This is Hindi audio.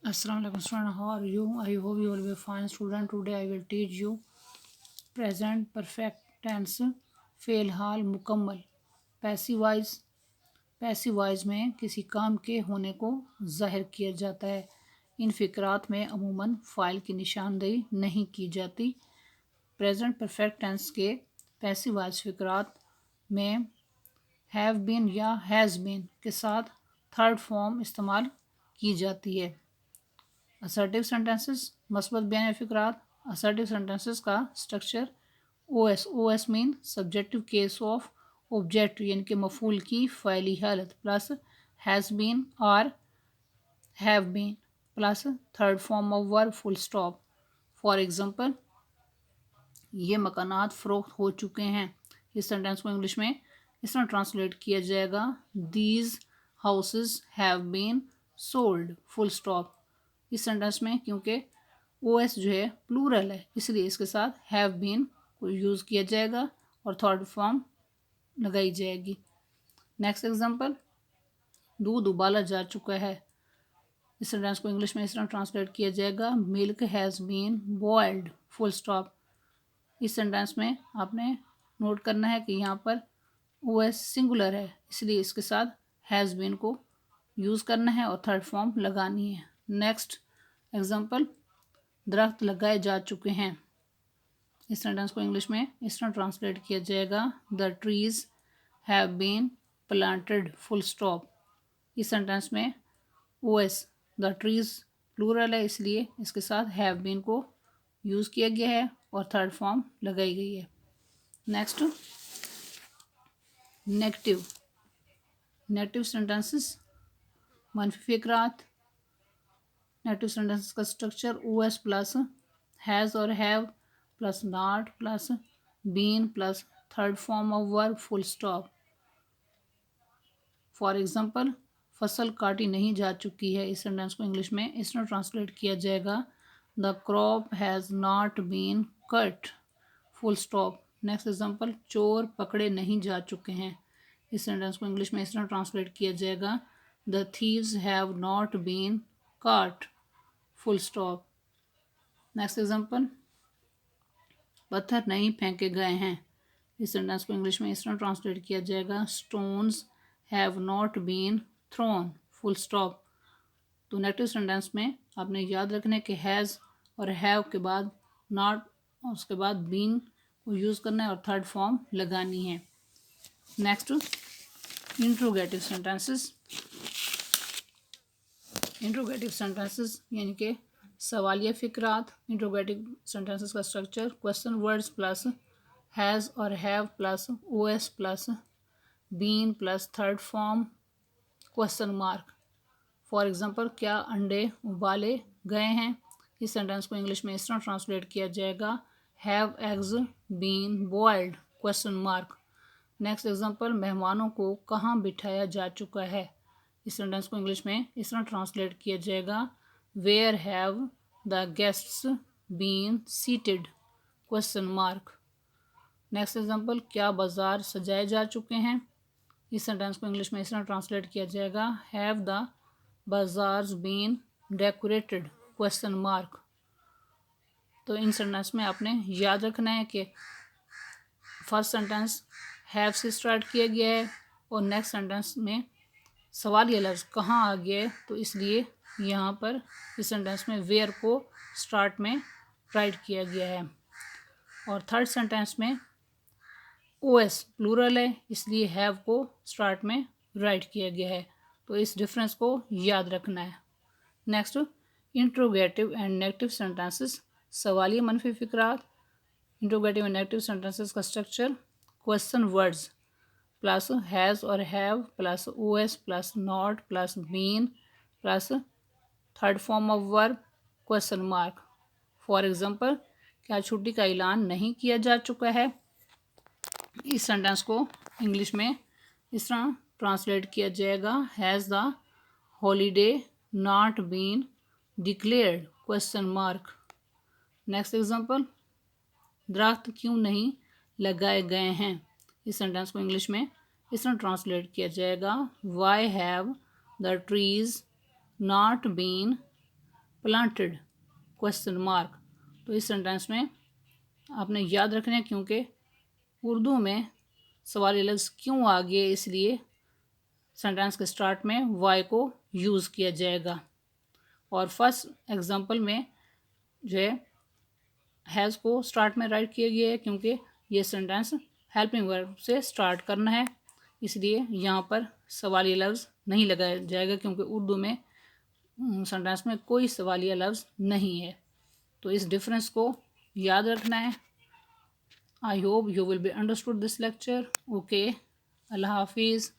Assalamu alaikum student, how are you? I hope you will be fine student. Today I will teach you present perfect tense फेल हाल मुकम्मल पैसिव वॉइस। पैसिव वॉइस में किसी काम के होने को जाहिर किया जाता है। इन फ़िक्रात में अमूमन फ़ाइल की निशानदेही नहीं की जाती। प्रेजेंट परफेक्ट टेंस के पैसिव वॉइस फ़िक्रात में हैव बीन या हैज़ बीन के साथ थर्ड फॉर्म इस्तेमाल की जाती है। असर्टिव सेंटेंसेस मस्बत बयान फ़िक्रात। असर्टिव सेंटेंसेस का structure O S mean subjective case of object यानी कि मफूल की फ़ाइली हालत प्लस हैज़ बीन और have been plus third form of verb full stop. For example, ये मकानात फ़रोख्त हो चुके हैं। इस सेंटेंस को इंग्लिश में इस तरह ट्रांसलेट किया जाएगा, these houses have been sold full stop. इस सेंटेंस में क्योंकि ओ एस जो है प्लूरल है, इसलिए इसके साथ हैव बीन को यूज़ किया जाएगा और थर्ड फॉर्म लगाई जाएगी। नेक्स्ट एग्जांपल, दूध उबाला जा चुका है। इस सेंटेंस को इंग्लिश में इस तरह ट्रांसलेट किया जाएगा, milk has been boiled full stop. इस सेंटेंस में आपने नोट करना है कि यहाँ पर ओ एस सिंगुलर है, इसलिए इसके साथ हैज़ बीन को यूज़ करना है और थर्ड फॉर्म लगानी है। नेक्स्ट एग्जांपल, दरख्त लगाए जा चुके हैं। इस सेंटेंस को इंग्लिश में इस तरह ट्रांसलेट किया जाएगा, the trees have been planted full stop. इस सेंटेंस में O S the trees plural है, इसलिए इसके साथ हैव बीन को यूज़ किया गया है और थर्ड फॉर्म लगाई गई है। नेक्स्ट नेगेटिव नेगेटिव सेंटेंसेस मनफी फ़िक्रात। नेगेटिव सेंटेंसेस का structure O S plus has और have plus not plus been plus third form of verb full stop. For example, फसल काटी नहीं जा चुकी है। इस सेंटेंस को इंग्लिश में इस तरह ट्रांसलेट किया जाएगा, the crop has not been cut full stop. Next example, चोर पकड़े नहीं जा चुके हैं। इस सेंटेंस को इंग्लिश में इस तरह ट्रांसलेट किया जाएगा, the thieves have not been caught full stop. Next example, पत्थर नहीं फेंके गए हैं। इस सेंटेंस को इंग्लिश में इस तरह ट्रांसलेट किया जाएगा, stones have not been thrown full stop. तो नेगेटिव सेंटेंस में आपने याद रखना कि हैज़ और हैव के बाद नॉट और उसके बाद बीन को यूज़ करना है और थर्ड फॉर्म लगानी है। Next interrogative sentences. Interrogative sentences यानी कि सवालिया फ़िक्रात। इंट्रोगेटिव सेंटेंसेस का structure question words plus has और have plus O S plus been plus third form question mark. For example, क्या अंडे उबाले गए हैं। इस सेंटेंस को इंग्लिश में इस तरह ट्रांसलेट किया जाएगा, have eggs been boiled question mark. Next example, मेहमानों को कहाँ बिठाया जा चुका है। इस सेंटेंस को इंग्लिश में इस तरह ट्रांसलेट किया जाएगा, where have the guests been seated question mark. Next example, क्या बाजार सजाए जा चुके हैं। इस सेंटेंस को इंग्लिश में इस तरह ट्रांसलेट किया जाएगा, have the bazaars been decorated question mark. तो इन सेंटेंस में आपने याद रखना है कि फर्स्ट सेंटेंस हैव से स्टार्ट किया गया है और नेक्स्ट सेंटेंस में सवालिया लफ्ज़ कहाँ आ गया है, तो इसलिए यहाँ पर इस सेंटेंस में वेयर को स्टार्ट में राइट किया गया है। और थर्ड सेंटेंस में ओ एस प्लूरल है, इसलिए हैव को स्टार्ट में राइट किया गया है। तो इस डिफरेंस को याद रखना है। Next interrogative and negative sentences सवालिया मनफी फ़िक्रात। इंट्रोगेटिव एंड नेगेटिव सेंटेंसेस का structure question words plus has और have plus O S plus not plus been plus third form of verb question mark. For example, क्या छुट्टी का ऐलान नहीं किया जा चुका है। इस सेंटेंस को इंग्लिश में इस तरह ट्रांसलेट किया जाएगा, has the holiday not been declared question mark. Next example, दरख्त क्यों नहीं लगाए गए हैं। इस सेंटेंस को इंग्लिश में इस तरह ट्रांसलेट किया जाएगा, why have the trees not been planted question mark. तो इस सेंटेंस में आपने याद रखना है, क्योंकि उर्दू में सवाली लफ्ज़ क्यों आ गए, इसलिए सेंटेंस के स्टार्ट में वाई को यूज़ किया जाएगा। और फर्स्ट एग्जांपल में जो है हैज़ को स्टार्ट में राइट किया गया है, क्योंकि ये सेंटेंस हेल्पिंग वर्ब से स्टार्ट करना है, इसलिए यहाँ पर सवालिया लफ्ज़ नहीं लगाया जाएगा, क्योंकि उर्दू में सेंटेंस में कोई सवालिया लफ्ज़ नहीं है। तो इस डिफरेंस को याद रखना है। I hope you will be understood this lecture. Okay, अल्लाह हाफिज़।